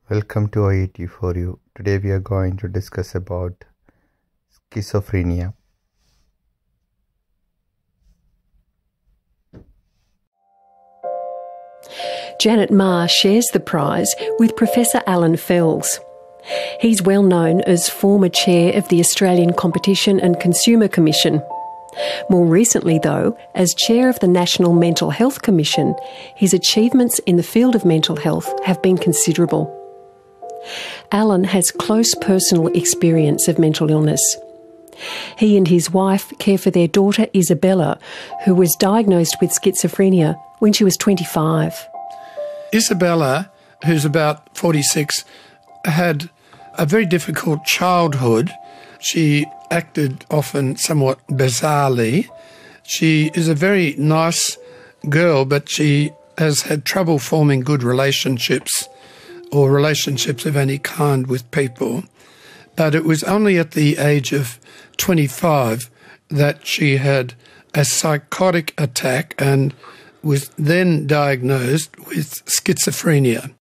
Welcome to Oet for you. Today we are going to discuss about schizophrenia. Janet Ma shares the prize with Professor Alan Fells. He's well known as former chair of the Australian Competition and Consumer Commission. More recently, though, as chair of the National Mental Health Commission, his achievements in the field of mental health have been considerable. Alan has close personal experience of mental illness. He and his wife care for their daughter Isabella, who was diagnosed with schizophrenia when she was 25. Isabella, who's about 46, had a very difficult childhood. She acted often somewhat bizarrely. She is a very nice girl, but she has had trouble forming good relationships or relationships of any kind with people. But it was only at the age of 25 that she had a psychotic attack and was then diagnosed with schizophrenia.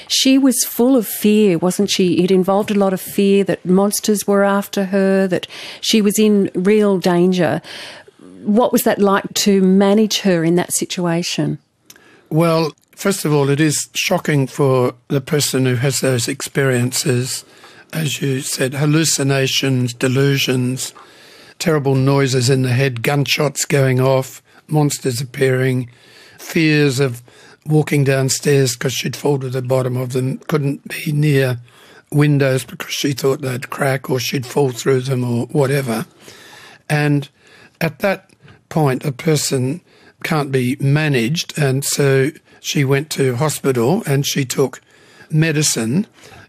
She was full of fear, wasn't she? It involved a lot of fear that monsters were after her, that she was in real danger. What was that like to manage her in that situation? Well, first of all, it is shocking for the person who has those experiences, as you said, hallucinations, delusions, terrible noises in the head, gunshots going off, monsters appearing, fears of walking downstairs because she'd fall to the bottom of them, couldn't be near windows because she thought they'd crack or she'd fall through them or whatever. And at that point, a person can't be managed, and so she went to hospital and she took medicine.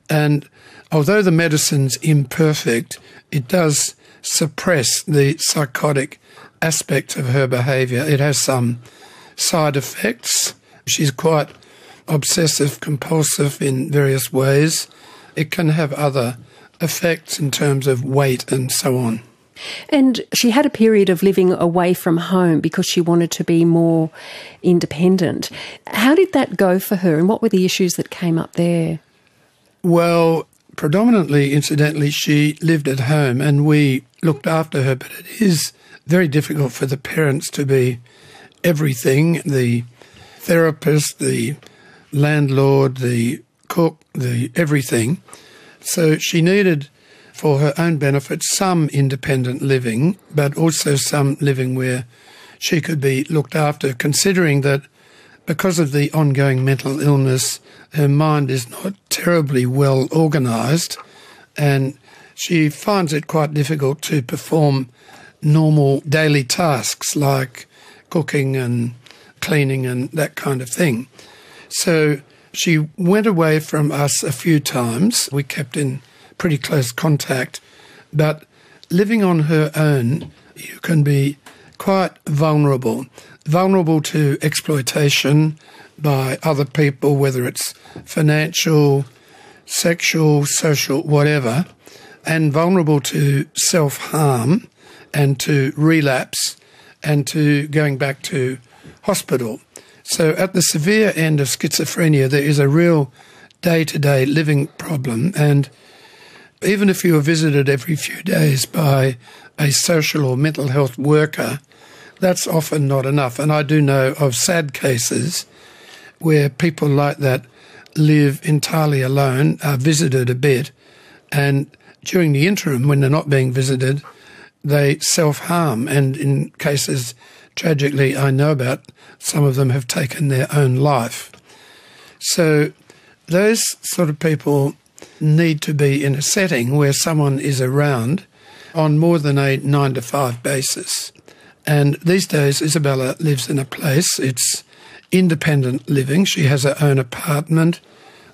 And although the medicine's imperfect, it does suppress the psychotic aspects of her behaviour. It has some side effects. She's quite obsessive-compulsive in various ways. It can have other effects in terms of weight and so on. And she had a period of living away from home because she wanted to be more independent. How did that go for her, and what were the issues that came up there? Well, predominantly, incidentally, she lived at home and we looked after her, but it is very difficult for the parents to be everything, the therapist, the landlord, the cook, the everything. So she needed, for her own benefit, some independent living, but also some living where she could be looked after, considering that because of the ongoing mental illness, her mind is not terribly well organised, and she finds it quite difficult to perform normal daily tasks like cooking and cleaning and that kind of thing. So she went away from us a few times. We kept in pretty close contact, but living on her own, you can be quite vulnerable to exploitation by other people, whether it's financial, sexual, social, whatever, and vulnerable to self-harm and to relapse and to going back to hospital. So at the severe end of schizophrenia, there is a real day-to-day living problem, and even if you are visited every few days by a social or mental health worker, that's often not enough. And I do know of sad cases where people like that live entirely alone, are visited a bit, and during the interim, when they're not being visited, they self-harm. And in cases, tragically, I know about, some of them have taken their own life. So those sort of people need to be in a setting where someone is around on more than a 9-to-5 basis. And these days, Isabella lives in a place, it's independent living. She has her own apartment.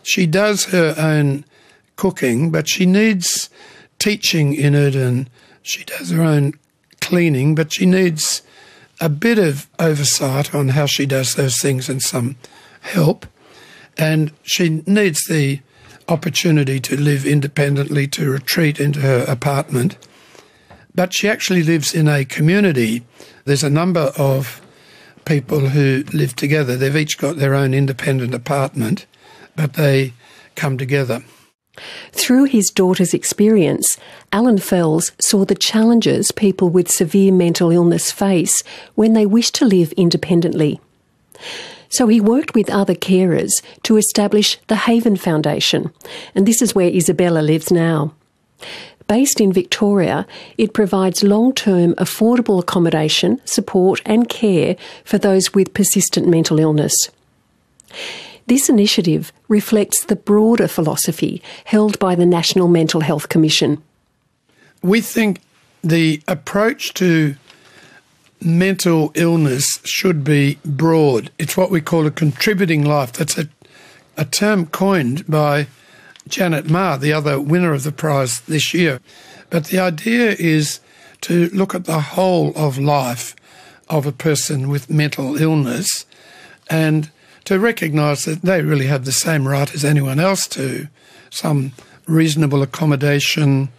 She does her own cooking, but she needs teaching in it, and she does her own cleaning, but she needs a bit of oversight on how she does those things and some help. And she needs the opportunity to live independently, to retreat into her apartment. But she actually lives in a community. There's a number of people who live together. They've each got their own independent apartment, but they come together. Through his daughter's experience, Alan Fells saw the challenges people with severe mental illness face when they wish to live independently. So he worked with other carers to establish the Haven Foundation, and this is where Isabella lives now. Based in Victoria, it provides long-term affordable accommodation, support and care for those with persistent mental illness. This initiative reflects the broader philosophy held by the National Mental Health Commission. We think the approach to mental illness should be broad. It's what we call a contributing life. That's a term coined by Janet Ma, the other winner of the prize this year. But the idea is to look at the whole of life of a person with mental illness and to recognise that they really have the same right as anyone else to some reasonable accommodation,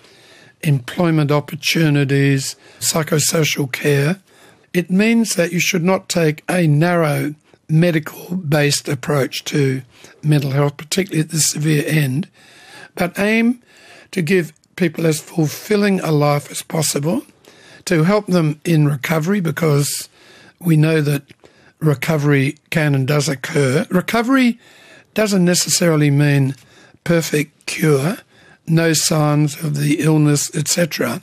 employment opportunities, psychosocial care. It means that you should not take a narrow medical-based approach to mental health, particularly at the severe end, but aim to give people as fulfilling a life as possible, to help them in recovery, because we know that recovery can and does occur. Recovery doesn't necessarily mean perfect cure, no signs of the illness, etc.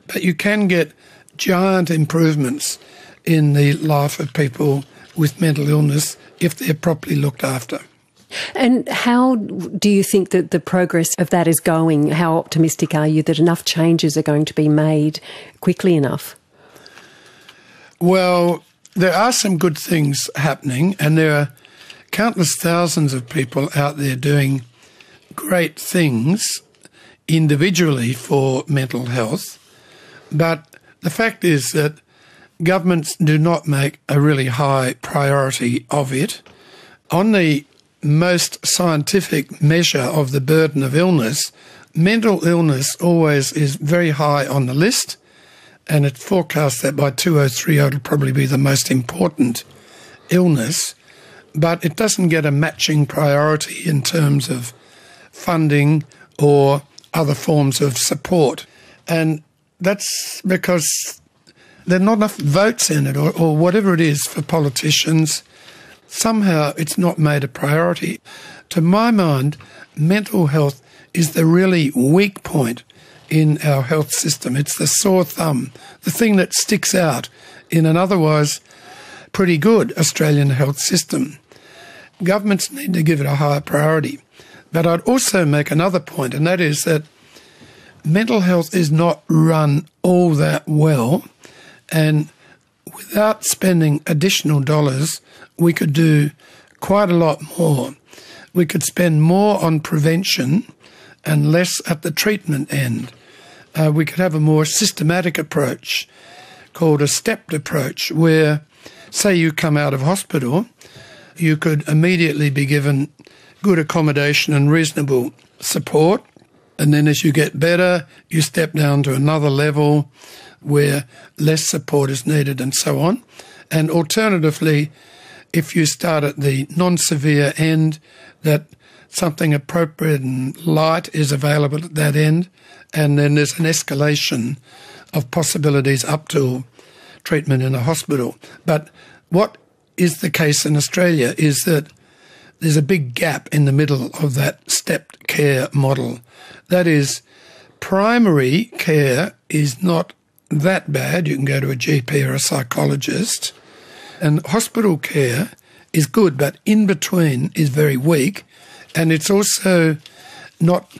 But you can get giant improvements in the life of people with mental illness if they're properly looked after. And how do you think that the progress of that is going? How optimistic are you that enough changes are going to be made quickly enough? Well, there are some good things happening, and there are countless thousands of people out there doing great things individually for mental health. But the fact is that governments do not make a really high priority of it. On the most scientific measure of the burden of illness, mental illness always is very high on the list, and it's forecast that by 2030 it'll probably be the most important illness, but it doesn't get a matching priority in terms of funding or other forms of support. And that's because there are not enough votes in it, or whatever it is for politicians. Somehow it's not made a priority. To my mind, mental health is the really weak point in our health system. It's the sore thumb, the thing that sticks out in an otherwise pretty good Australian health system. Governments need to give it a higher priority. But I'd also make another point, and that is that mental health is not run all that well, and without spending additional dollars, we could do quite a lot more. We could spend more on prevention and less at the treatment end. We could have a more systematic approach called a stepped approach, where, say you come out of hospital, you could immediately be given good accommodation and reasonable support, and then as you get better, you step down to another level where less support is needed and so on. And alternatively, if you start at the non-severe end, that something appropriate and light is available at that end, and then there's an escalation of possibilities up to treatment in a hospital. But what is the case in Australia is that there's a big gap in the middle of that stepped care model. That is, primary care is not that bad. You can go to a GP or a psychologist. And hospital care is good, but in between is very weak. And it's also not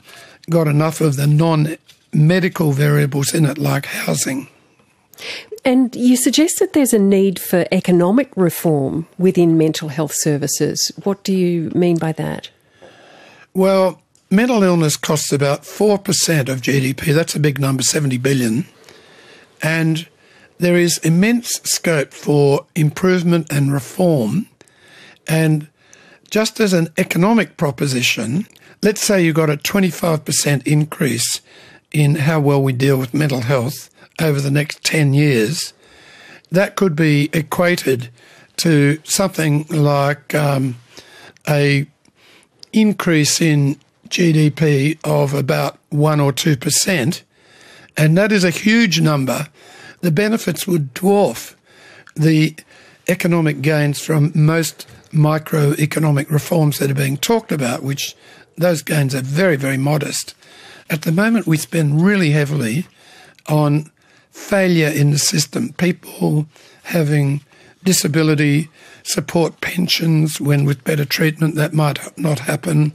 got enough of the non-medical variables in it, like housing. And you suggest that there's a need for economic reform within mental health services. What do you mean by that? Well, mental illness costs about 4% of GDP. That's a big number, 70 billion. And there is immense scope for improvement and reform. And just as an economic proposition, let's say you got a 25% increase in how well we deal with mental health over the next 10 years. That could be equated to something like a increase in GDP of about 1 or 2%, and that is a huge number, the benefits would dwarf the economic gains from most microeconomic reforms that are being talked about, which those gains are very, very modest. At the moment, we spend really heavily on failure in the system, people having disability, support pensions when with better treatment that might not happen,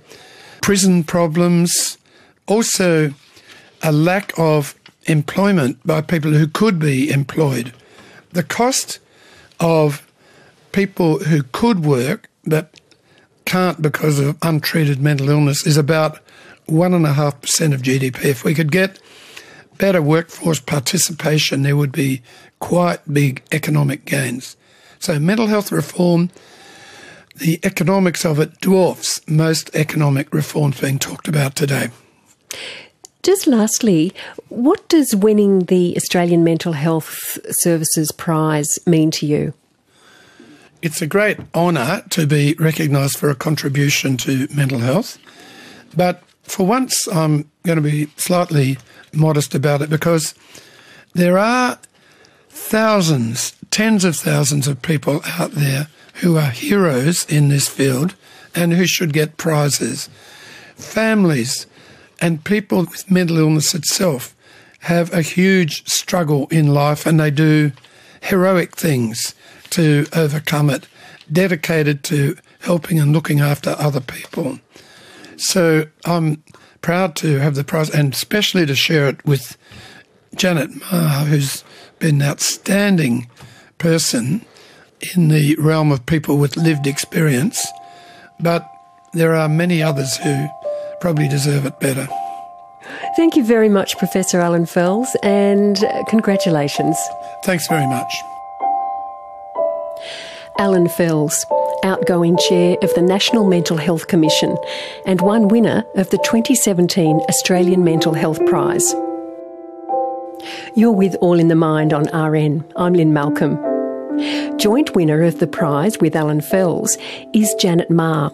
prison problems, also a lack of employment by people who could be employed. The cost of people who could work but can't because of untreated mental illness is about 1.5% of GDP. If we could get better workforce participation, there would be quite big economic gains. So mental health reform, the economics of it dwarfs most economic reforms being talked about today. Just lastly, what does winning the Australian Mental Health Services Prize mean to you? It's a great honour to be recognised for a contribution to mental health, but for once I'm going to be slightly modest about it because there are thousands, tens of thousands of people out there who are heroes in this field and who should get prizes. Families and people with mental illness itself have a huge struggle in life and they do heroic things to overcome it, dedicated to helping and looking after other people. So I'm proud to have the prize and especially to share it with Janet Ma, who's been an outstanding person in the realm of people with lived experience, but there are many others who probably deserve it better. Thank you very much, Professor Alan Fells, and congratulations. Thanks very much. Alan Fells, outgoing chair of the National Mental Health Commission and one winner of the 2017 Australian Mental Health Prize. You're with All in the Mind on RN. I'm Lynn Malcolm. Joint winner of the prize with Alan Fells is Janet Ma.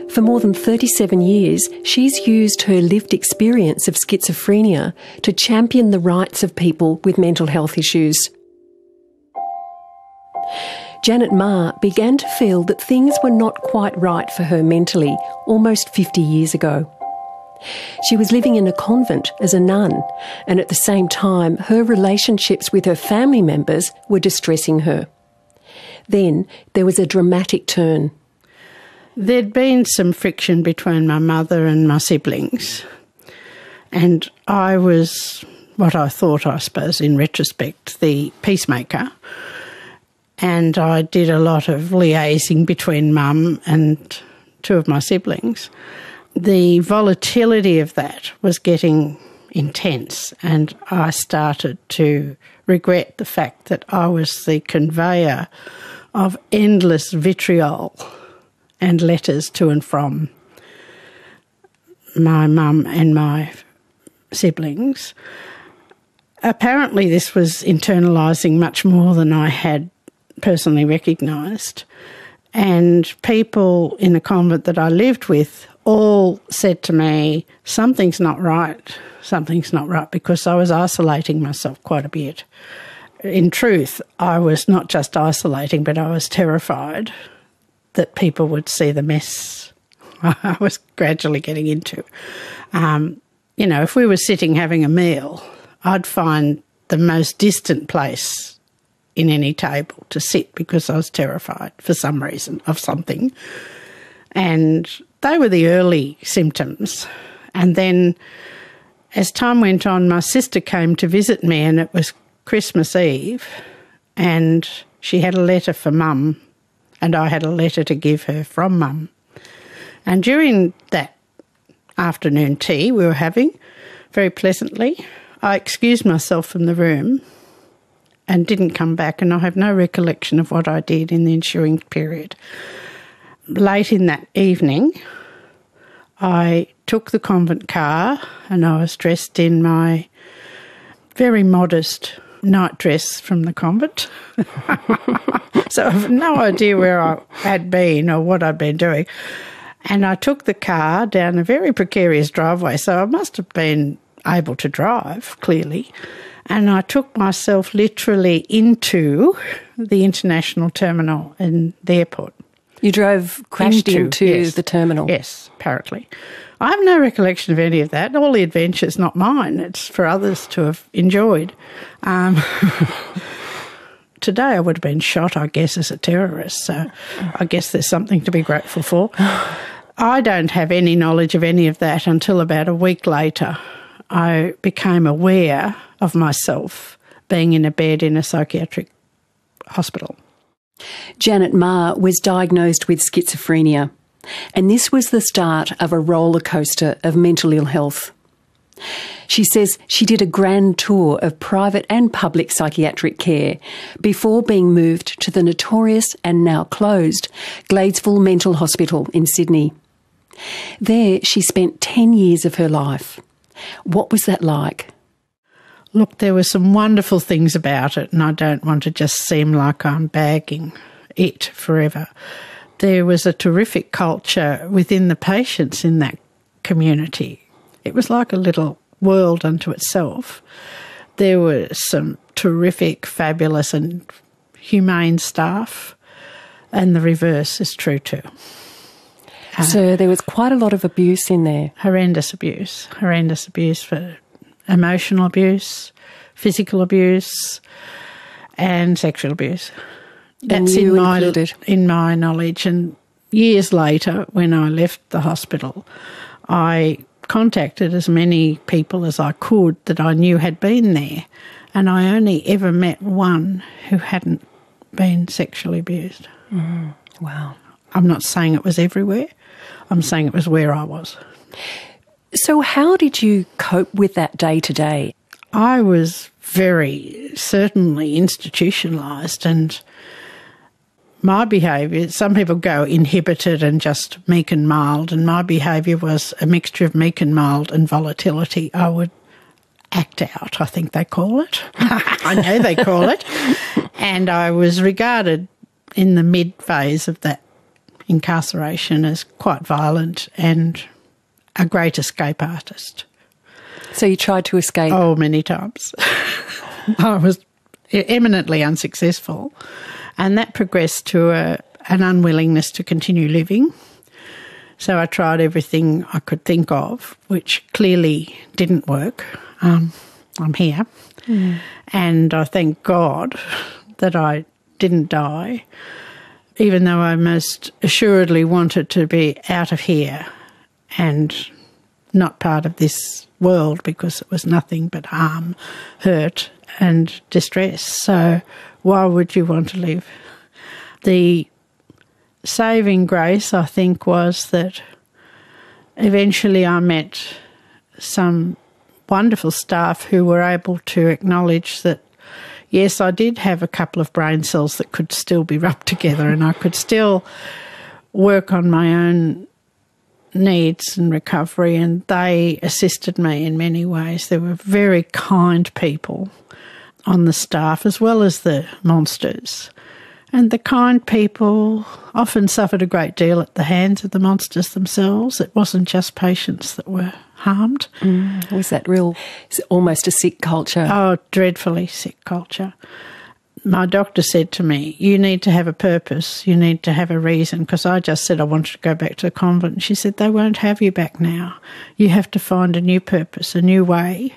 For more than 37 years, she's used her lived experience of schizophrenia to champion the rights of people with mental health issues. Janet Ma began to feel that things were not quite right for her mentally almost 50 years ago. She was living in a convent as a nun, and at the same time her relationships with her family members were distressing her. Then there was a dramatic turn. There'd been some friction between my mother and my siblings, and I was what I thought, I suppose, in retrospect, the peacemaker. And I did a lot of liaising between mum and two of my siblings. The volatility of that was getting intense, and I started to regret the fact that I was the conveyor of endless vitriol and letters to and from my mum and my siblings. Apparently this was internalising much more than I had personally recognised, and people in the convent that I lived with all said to me, something's not right, because I was isolating myself quite a bit. In truth, I was not just isolating, but I was terrified that people would see the mess I was gradually getting into. If we were sitting having a meal, I'd find the most distant place in any table to sit because I was terrified for some reason of something. And they were the early symptoms. And then as time went on, my sister came to visit me, and it was Christmas Eve, and she had a letter for Mum, and I had a letter to give her from Mum. And during that afternoon tea we were having, very pleasantly, I excused myself from the room and didn't come back, and I have no recollection of what I did in the ensuing period. Late in that evening, I took the convent car, and I was dressed in my very modest night dress from the convent. So I have no idea where I had been or what I'd been doing. And I took the car down a very precarious driveway, so I must have been able to drive, clearly. And I took myself literally into the international terminal in the airport. You crashed into yes, the terminal? Yes, apparently. I have no recollection of any of that. All the adventure's not mine. It's for others to have enjoyed. Today I would have been shot, I guess, as a terrorist, so I guess there's something to be grateful for. I don't have any knowledge of any of that until about a week later. I became aware of myself being in a bed in a psychiatric hospital. Janet Ma was diagnosed with schizophrenia, and this was the start of a roller coaster of mental ill health. She says she did a grand tour of private and public psychiatric care before being moved to the notorious and now closed Gladesville Mental Hospital in Sydney. There she spent 10 years of her life. What was that like? Look, there were some wonderful things about it, and I don't want to just seem like I'm bagging it forever. There was a terrific culture within the patients in that community. It was like a little world unto itself. There were some terrific, fabulous and humane staff, and the reverse is true too. So there was quite a lot of abuse in there. Horrendous abuse for emotional abuse, physical abuse and sexual abuse. That's in my knowledge. And years later, when I left the hospital, I contacted as many people as I could that I knew had been there, and I only ever met one who hadn't been sexually abused. Mm, wow. I'm not saying it was everywhere. I'm saying it was where I was. So how did you cope with that day to day? I was very certainly institutionalised, and my behaviour, some people go inhibited and just meek and mild, and my behaviour was a mixture of meek and mild and volatility. I would act out, I think they call it. I know they call it. And I was regarded in the mid-phase of that incarceration as quite violent and a great escape artist. So you tried to escape? Oh, many times. I was eminently unsuccessful, and that progressed to an unwillingness to continue living. So I tried everything I could think of, which clearly didn't work. I'm here. Mm. And I thank God that I didn't die, even though I most assuredly wanted to be out of here and not part of this world, because it was nothing but harm, hurt and distress. So why would you want to live? The saving grace, I think, was that eventually I met some wonderful staff who were able to acknowledge that, yes, I did have a couple of brain cells that could still be rubbed together, and I could still work on my own needs and recovery, and they assisted me in many ways. There were very kind people on the staff as well as the monsters. And the kind people often suffered a great deal at the hands of the monsters themselves. It wasn't just patients that were harmed. Was that almost a sick culture? Oh, dreadfully sick culture. My doctor said to me, you need to have a purpose, you need to have a reason, because I just said I wanted to go back to the convent. And she said, they won't have you back now. You have to find a new purpose, a new way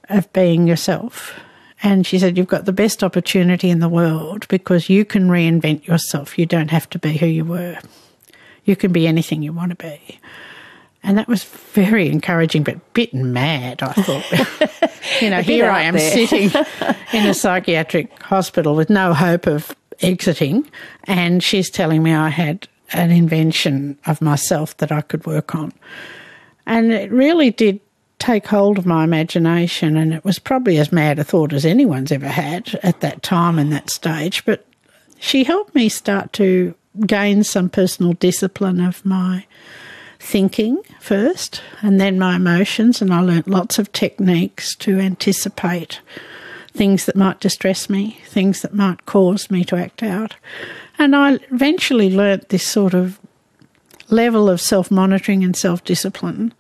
of being yourself. And she said, you've got the best opportunity in the world because you can reinvent yourself. You don't have to be who you were. You can be anything you want to be. And that was very encouraging, but a bit mad, I thought. Here I am sitting in a psychiatric hospital with no hope of exiting, and she's telling me I had an invention of myself that I could work on. And it really did take hold of my imagination, and it was probably as mad a thought as anyone's ever had at that time and that stage. But she helped me start to gain some personal discipline of my thinking first, and then my emotions, and I learnt lots of techniques to anticipate things that might distress me, things that might cause me to act out. And I eventually learnt this sort of level of self-monitoring and self-discipline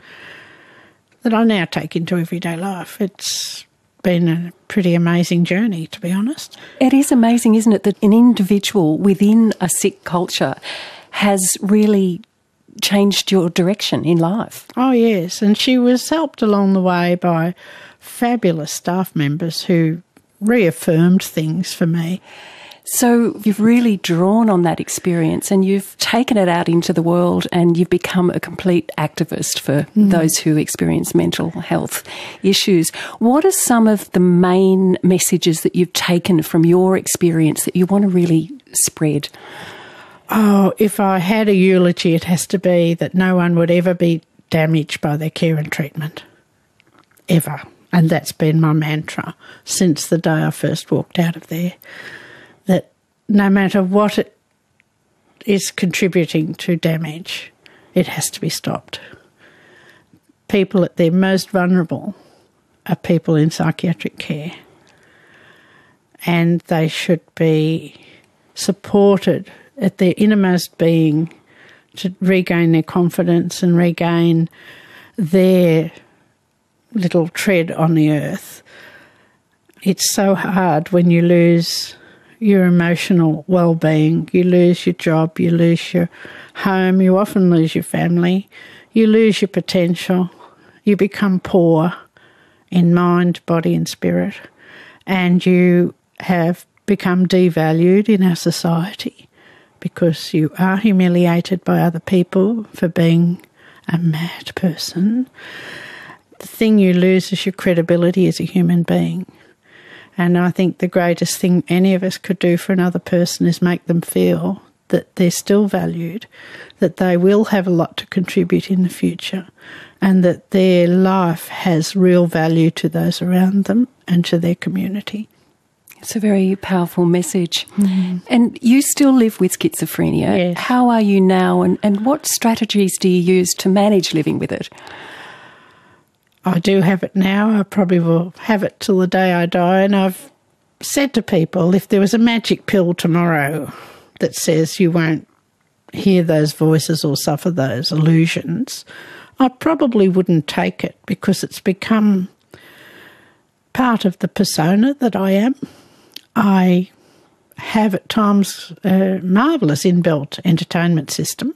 that I now take into everyday life. It's been a pretty amazing journey, to be honest. It is amazing, isn't it, that an individual within a sick culture has really changed your direction in life. Oh, yes, and she was helped along the way by fabulous staff members who reaffirmed things for me. So you've really drawn on that experience and you've taken it out into the world and you've become a complete activist for those who experience mental health issues. What are some of the main messages that you've taken from your experience that you want to really spread? Oh, if I had a eulogy, it has to be that no one would ever be damaged by their care and treatment. Ever. And that's been my mantra since the day I first walked out of there. That no matter what it is contributing to damage, it has to be stopped. People at their most vulnerable are people in psychiatric care, and they should be supported at their innermost being to regain their confidence and regain their little tread on the earth. It's so hard when you lose your emotional well-being, you lose your job, you lose your home, you often lose your family, you lose your potential, you become poor in mind, body and spirit, and you have become devalued in our society because you are humiliated by other people for being a mad person. The thing you lose is your credibility as a human being. And I think the greatest thing any of us could do for another person is make them feel that they're still valued, that they will have a lot to contribute in the future, and that their life has real value to those around them and to their community. It's a very powerful message. And you still live with schizophrenia. Yes. How are you now and what strategies do you use to manage living with it? I do have it now. I probably will have it till the day I die. And I've said to people, if there was a magic pill tomorrow that says you won't hear those voices or suffer those illusions, I probably wouldn't take it because it's become part of the persona that I am. I have at times a marvellous inbuilt entertainment system.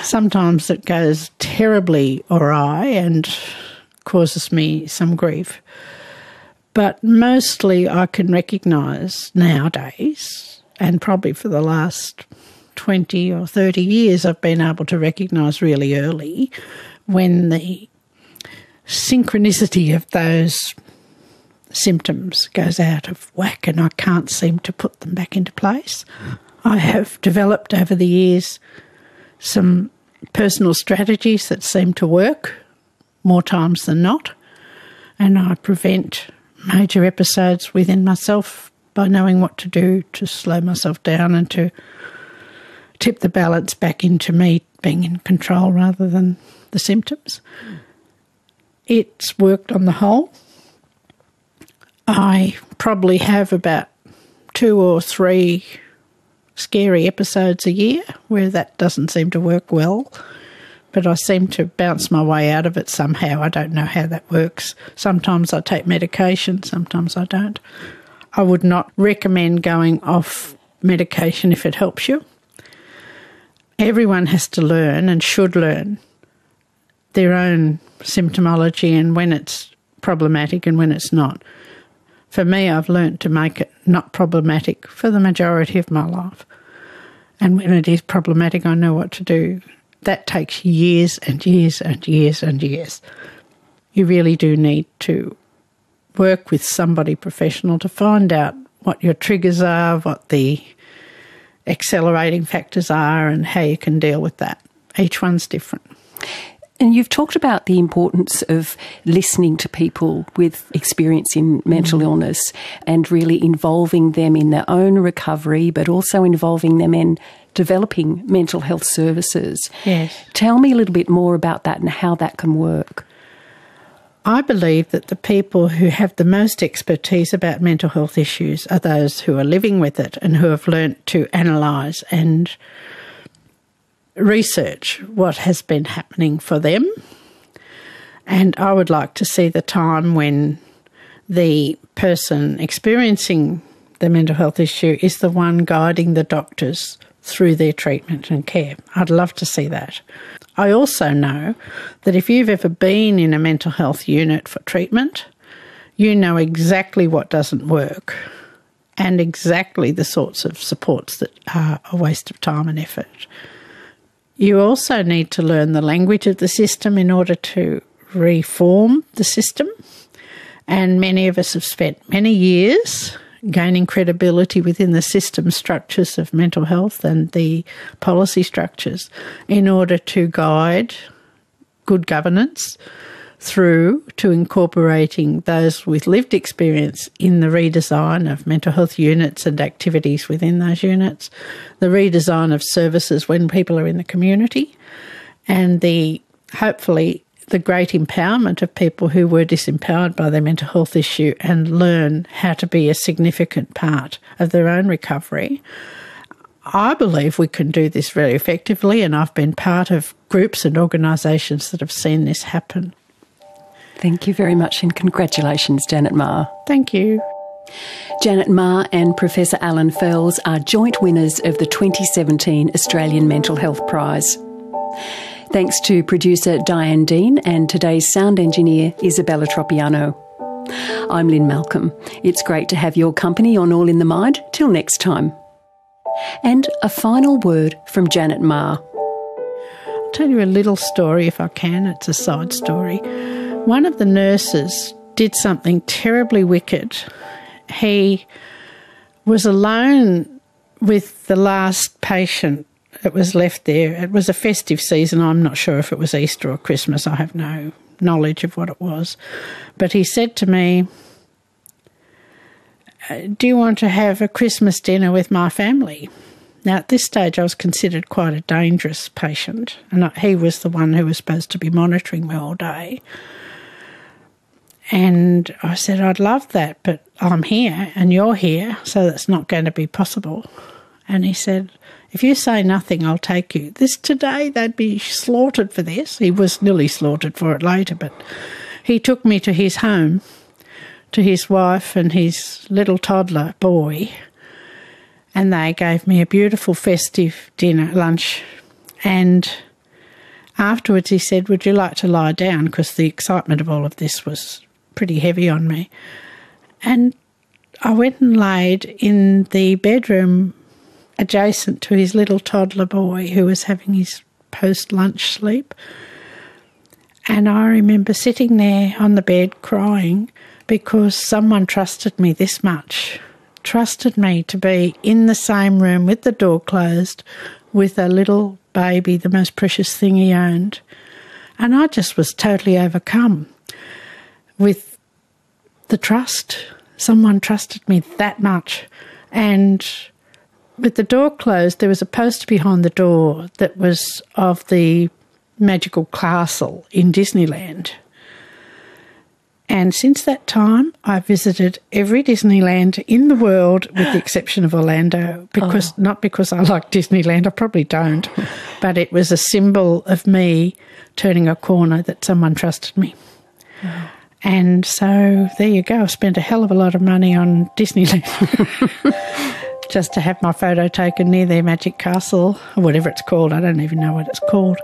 Sometimes it goes terribly awry and causes me some grief. But mostly I can recognise nowadays, and probably for the last 20 or 30 years I've been able to recognise really early when the synchronicity of those symptoms goes out of whack and I can't seem to put them back into place. I have developed over the years some personal strategies that seem to work more times than not, and I prevent major episodes within myself by knowing what to do to slow myself down and to tip the balance back into me being in control rather than the symptoms. It's worked on the whole. I probably have about 2 or 3 scary episodes a year where that doesn't seem to work well, but I seem to bounce my way out of it somehow. I don't know how that works. Sometimes I take medication, sometimes I don't. I would not recommend going off medication if it helps you. Everyone has to learn and should learn their own symptomology and when it's problematic and when it's not. For me, I've learnt to make it not problematic for the majority of my life. And when it is problematic, I know what to do. That takes years and years and years and years. You really do need to work with somebody professional to find out what your triggers are, what the accelerating factors are and how you can deal with that. Each one's different. And you've talked about the importance of listening to people with experience in mental illness and really involving them in their own recovery, but also involving them in developing mental health services. Yes. Tell me a little bit more about that and how that can work. I believe that the people who have the most expertise about mental health issues are those who are living with it and who have learnt to analyse and research what has been happening for them. And I would like to see the time when the person experiencing the mental health issue is the one guiding the doctors through their treatment and care. I'd love to see that. I also know that if you've ever been in a mental health unit for treatment, you know exactly what doesn't work and exactly the sorts of supports that are a waste of time and effort. You also need to learn the language of the system in order to reform the system. And many of us have spent many years gaining credibility within the system structures of mental health and the policy structures in order to guide good governance through to incorporating those with lived experience in the redesign of mental health units and activities within those units, the redesign of services when people are in the community, and hopefully the great empowerment of people who were disempowered by their mental health issue and learn how to be a significant part of their own recovery. I believe we can do this very effectively, and I've been part of groups and organisations that have seen this happen. Thank you very much, and congratulations, Janet Maher. Thank you. Janet Maher and Professor Alan Fels are joint winners of the 2017 Australian Mental Health Prize. Thanks to producer Diane Dean and today's sound engineer Isabella Tropiano. I'm Lynn Malcolm. It's great to have your company on All in the Mind. Till next time. And a final word from Janet Maher. I'll tell you a little story if I can. It's a side story. One of the nurses did something terribly wicked. He was alone with the last patient that was left there. It was a festive season. I'm not sure if it was Easter or Christmas. I have no knowledge of what it was. But he said to me, "Do you want to have a Christmas dinner with my family?" Now, at this stage, I was considered quite a dangerous patient, and he was the one who was supposed to be monitoring me all day. And I said, "I'd love that, but I'm here and you're here, so that's not going to be possible." And he said, "If you say nothing, I'll take you." Today, they'd be slaughtered for this. He was nearly slaughtered for it later, but he took me to his home, to his wife and his little toddler boy, and they gave me a beautiful festive lunch. And afterwards he said, "Would you like to lie down?" Because the excitement of all of this was pretty heavy on me. And I went and laid in the bedroom adjacent to his little toddler boy who was having his post-lunch sleep. And I remember sitting there on the bed crying because someone trusted me this much, trusted me to be in the same room with the door closed with a little baby, the most precious thing he owned. And I just was totally overcome with the trust. Someone trusted me that much. And with the door closed, there was a poster behind the door that was of the magical castle in Disneyland. And since that time, I've visited every Disneyland in the world with the exception of Orlando, not because I like Disneyland, I probably don't, but it was a symbol of me turning a corner that someone trusted me. Oh. And so there you go. I've spent a hell of a lot of money on Disneyland just to have my photo taken near their magic castle, or whatever it's called. I don't even know what it's called.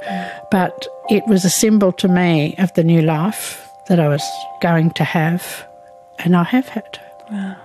But it was a symbol to me of the new life that I was going to have, and I have had. Wow.